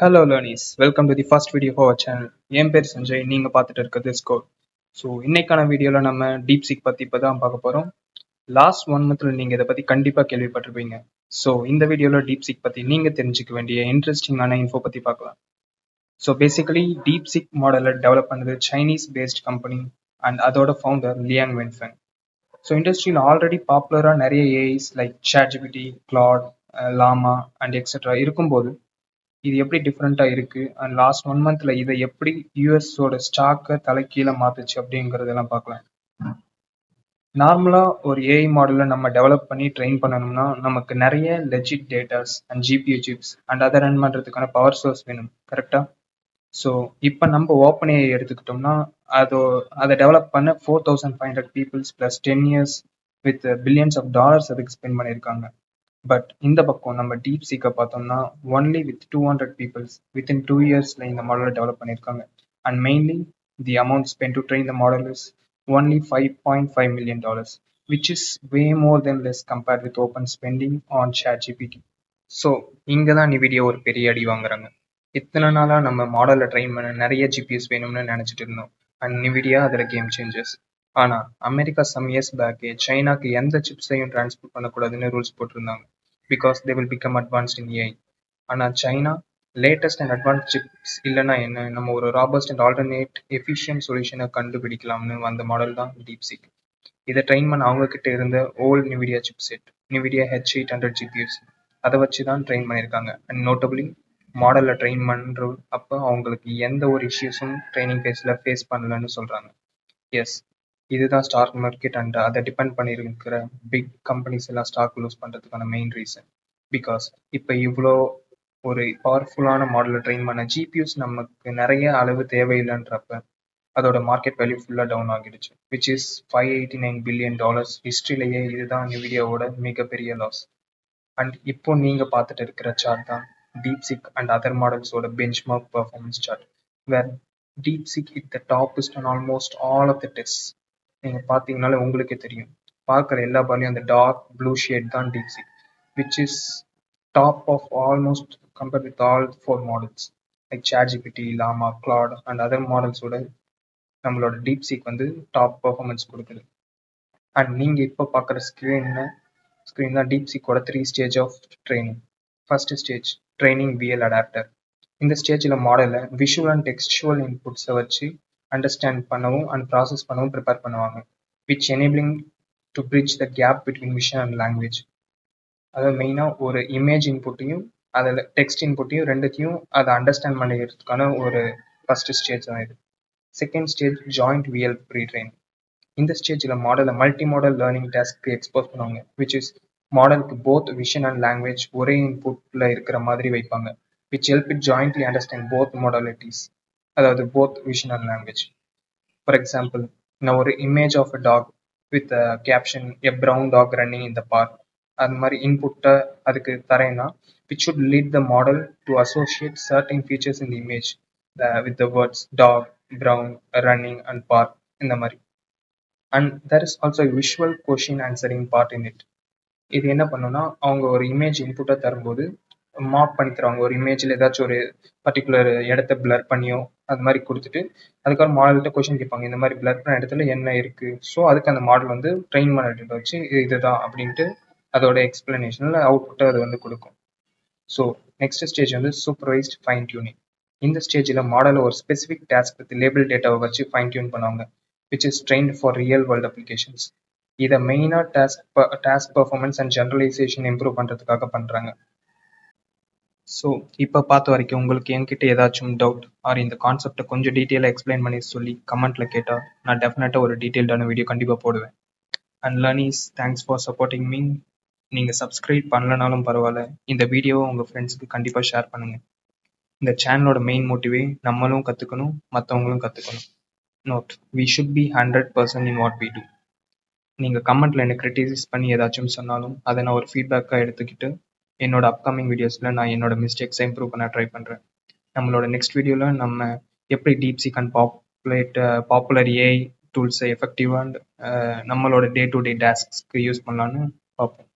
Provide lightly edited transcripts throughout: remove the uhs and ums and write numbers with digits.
Hello learners, welcome to the first video of our channel. என் பேர் சஞ்சய், நீங்கள் பார்த்துட்டு இருக்கிறது ஸ்கோர். ஸோ இன்னைக்கான வீடியோவில் நம்ம டீப்சீக் பற்றி இப்போ தான் பார்க்க போகிறோம். லாஸ்ட் 1 மந்த்தில் நீங்கள் இதை பற்றி கண்டிப்பாக கேள்விப்பட்டிருப்பீங்க. ஸோ இந்த வீடியோவில் டீப்சீக் பற்றி நீங்கள் தெரிஞ்சுக்க வேண்டிய இன்ட்ரெஸ்டிங்கான இன்ஃபோ பற்றி பார்க்கலாம். ஸோ பேசிக்கலி டீப்சீக் மாடலை டெவலப் பண்ணது சைனீஸ் பேஸ்ட் கம்பெனி அண்ட் அதோட ஃபவுண்டர் லியாங் வென்ஃபெங். ஸோ இண்டஸ்ட்ரியில் ஆல்ரெடி பாப்புலராக நிறைய AIs like ChatGPT, Claude, Llama and etcetera இருக்கும்போது இது எப்படி டிஃப்ரெண்ட்டாக இருக்குது அண்ட் லாஸ்ட் 1 மந்த்தில் இதை எப்படி யூஎஸோட ஸ்டாக்கை தலைக்கீழே மாற்றுச்சு அப்படிங்கிறதெல்லாம் பார்க்கலாம். நார்மலாக ஒரு ஏஐ மாடலில் நம்ம டெவலப் பண்ணி ட்ரெயின் பண்ணணும்னா நமக்கு நிறைய legit datas and GPU chips and அதை ரன் பண்ணுறதுக்கான பவர் சோர்ஸ் வேணும், கரெக்டாக? ஸோ இப்போ நம்ம ஓப்பன் ஏஐ எடுத்துக்கிட்டோம்னா அதை டெவலப் பண்ண 4500 peoples plus 10 years with billions of dollars அதுக்கு ஸ்பெண்ட் பண்ணியிருக்காங்க. பட் இந்த பக்கம் நம்ம டீப் சீக்கை பார்த்தோம்னா ஒன்லி வித் 200 பீப்புள்ஸ் வித்தின் 2 yearsல இந்த மாடலை டெவலப் பண்ணியிருக்காங்க. And mainly the amount spend to train the model is only $5.5 million, which is way more than less compared with open spending on ChatGPT. So இங்கே தான் NVIDIA ஒரு பெரிய அடி வாங்குறாங்க. இத்தனை நாளாக நம்ம மாடலை ட்ரெயின் பண்ண நிறைய ஜிபிஎஸ் வேணும்னு நினச்சிட்டு இருந்தோம் அண்ட் NVIDIA அதில் கேம் சேஞ்சர்ஸ். ஆனால் அமெரிக்கா சம் இயர்ஸ் பேக்கே சைனாக்கு எந்த சிப்ஸையும் டிரான்ஸ்போர்ட் பண்ணக்கூடாதுன்னு ரூல்ஸ் போட்டிருந்தாங்க, because they will become advanced in AI. ஆனால் China latest and advance chips இல்லைன்னா என்ன, நம்ம ஒரு ராபஸ்ட் அண்ட் ஆல்டர்னேட் எஃபிஷியன்ட் சொல்யூஷனை கண்டுபிடிக்கலாம்னு வந்த மாடல் தான் டீப்சீக். இதை ட்ரெயின் பண்ண அவங்க கிட்ட இருந்த old NVIDIA chip set, NVIDIA H800 GPUs, அதை வச்சு தான் ட்ரெயின் பண்ணியிருக்காங்க. அண்ட் நோட்டபிளி மாடலில் ட்ரெயின் பண்ணுற அப்போ அவங்களுக்கு எந்த ஒரு இஷ்யூஸும் ட்ரைனிங் ஃபேஸில் ஃபேஸ் பண்ணலன்னு சொல்கிறாங்க. எஸ், இதுதான் ஸ்டாக் மார்க்கெட் அண்ட் அதை டிபெண்ட் பண்ணியிருக்கிற பிக் கம்பெனிஸ் எல்லாம் ஸ்டாக் லூஸ் பண்ணுறதுக்கான மெயின் ரீசன். பிகாஸ் இப்போ இவ்வளோ ஒரு பவர்ஃபுல்லான மாடலை ட்ரெயின் பண்ண ஜிபியூஸ் நமக்கு நிறைய அளவு தேவையில்லைன்றப்ப அதோட மார்க்கெட் வேல்யூ ஃபுல்லாக டவுன் ஆகிடுச்சு, விச் இஸ் $589 billion. ஹிஸ்ட்ரியிலேயே இதுதான் NVIDIAவோட மிகப்பெரிய லாஸ். அண்ட் இப்போ நீங்கள் பார்த்துட்டு இருக்கிற சார்ட் தான் டீப்சீக் அண்ட் அதர் மாடல்ஸோட benchmark performance chart, where DeepSeek it the toppest on almost all of the test. நீங்கள் பார்த்தீங்கனாலே உங்களுக்கே தெரியும், பார்க்குற எல்லா பாலையும் அந்த டார்க் ப்ளூ ஷேட் தான் DeepSeek, which is top of almost compared with all 4 models like ChatGPT, Llama, Claude and other மாடல்ஸோட நம்மளோட டீப்சீக் வந்து டாப் பர்ஃபார்மன்ஸ் கொடுக்குது. அண்ட் நீங்கள் இப்போ பார்க்குற ஸ்க்ரீன் தான் டீப்சீக்கோட 3 stage of training. First stage training VL adapter. இந்த ஸ்டேஜில் மாடலை விஷுவல் அண்ட் டெக்ஸ்டுவல் இன்புட்ஸை வச்சு அண்டர்ஸ்டாண்ட் பண்ணவும் அண்ட் ப்ராசஸ் பண்ணவும் ப்ரிப்பேர் பண்ணுவாங்க, which enabling to bridge the gap between vision and language. அதாவது மெயினாக ஒரு இமேஜ் இன்புட்டையும் அதில் டெக்ஸ்ட் இன்புட்டையும் ரெண்டுத்தையும் அதை அண்டர்ஸ்டாண்ட் பண்ணிக்கிறதுக்கான ஒரு ஃபர்ஸ்ட் ஸ்டேஜ் தான் இது. Second stage joint VL pre train. இந்த ஸ்டேஜில் மாடலை மல்டி மாடல் லேர்னிங் டாஸ்க்கு எக்ஸ்போஸ் பண்ணுவாங்க, விச் இஸ் மாடலுக்கு போத் விஷன் அண்ட் லாங்குவேஜ் ஒரே இன்புட்டில் இருக்கிற மாதிரி வைப்பாங்க, which help it jointly understand both modalities, அதாவது both vision and language. For example, நான் ஒரு image of a dog with caption a brown dog running in the park, அது மாதிரி இன்புட்டை அதுக்கு தரேன்னா which should lead the model to associate certain features in the image with the words dog, brown, running and park, இந்த மாதிரி. And there is also a visual question answering part in it. இது என்ன பண்ணுன்னா, அவங்க ஒரு image இன்புட்டை தரும்போது mark பண்ணி தருவாங்க. ஒரு இமேஜில் ஏதாச்சும் ஒரு பர்டிகுலர் இடத்த பிளர் பண்ணியோ அது மாதிரி கொடுத்துட்டு அதுக்கப்புறம் மாடல்கிட்ட கொஷின் கேட்பாங்க, இந்த மாதிரி பிளர் பண்ண இடத்துல என்ன இருக்குது. ஸோ அதுக்கு அந்த மாடல் வந்து ட்ரெயின் பண்ணிட்டு வச்சு இதுதான் அப்படின்ட்டு அதோட எக்ஸ்பிளனேஷனில் அவுட்புட்டை அது வந்து கொடுக்கும். ஸோ நெக்ஸ்ட் ஸ்டேஜ் வந்து சூப்பர்வைஸ்ட் ஃபைன் டியூனிங். இந்த ஸ்டேஜில் மாடலை ஒரு ஸ்பெசிஃபிக் டாஸ்க் வித் லேபிள் டேட்டாவை வச்சு ஃபைன் டியூன் பண்ணுவாங்க, which is trained for real world applications. இதை மெயினாக task performance and generalisation improve பண்ணுறதுக்காக பண்ணுறாங்க. ஸோ இப்போ பார்த்த வரைக்கும் உங்களுக்கு என்கிட்ட ஏதாச்சும் டவுட் ஆர் இந்த கான்செப்டை கொஞ்சம் டீட்டெயிலாக எக்ஸ்பிளைன் பண்ணி சொல்லி கமெண்ட்டில் கேட்டால் நான் டெஃபினட்டாக ஒரு டீட்டெயில்டான வீடியோ கண்டிப்பாக போடுவேன். And learners, thanks for supporting me. நீங்கள் சப்ஸ்கிரைப் பண்ணலனாலும் பரவாயில்ல, இந்த வீடியோவை உங்கள் ஃப்ரெண்ட்ஸுக்கு கண்டிப்பாக ஷேர் பண்ணுங்கள். இந்த சேனலோட மெயின் மோட்டிவே நம்மளும் கற்றுக்கணும், மற்றவங்களும் கற்றுக்கணும். Note, we should be 100% in what we do. நீங்கள் கமெண்ட்டில் என்ன கிரிட்டிசைஸ் பண்ணி ஏதாச்சும் சொன்னாலும் அதை நான் ஒரு ஃபீட்பேக்காக எடுத்துக்கிட்டு என்னோட அப்கமிங் வீடியோஸில் நான் என்னோட மிஸ்டேக்ஸை இம்ப்ரூவ் பண்ண ட்ரை பண்ணுறேன். நம்மளோட நெக்ஸ்ட் வீடியோவில் நம்ம எப்படி டீப்சீக் அண்ட் பாப்புலர் ஏஐ டூல்ஸை எஃபெக்டிவாக அண்ட் நம்மளோட டே டு டே டாஸ்க்ஸ்க்கு யூஸ் பண்ணலான்னு பார்ப்போம்.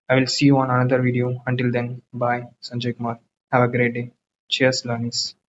I will see you on another video. Until then, bye. Sanjay Kumar. Have a great day. Cheers, Lanis.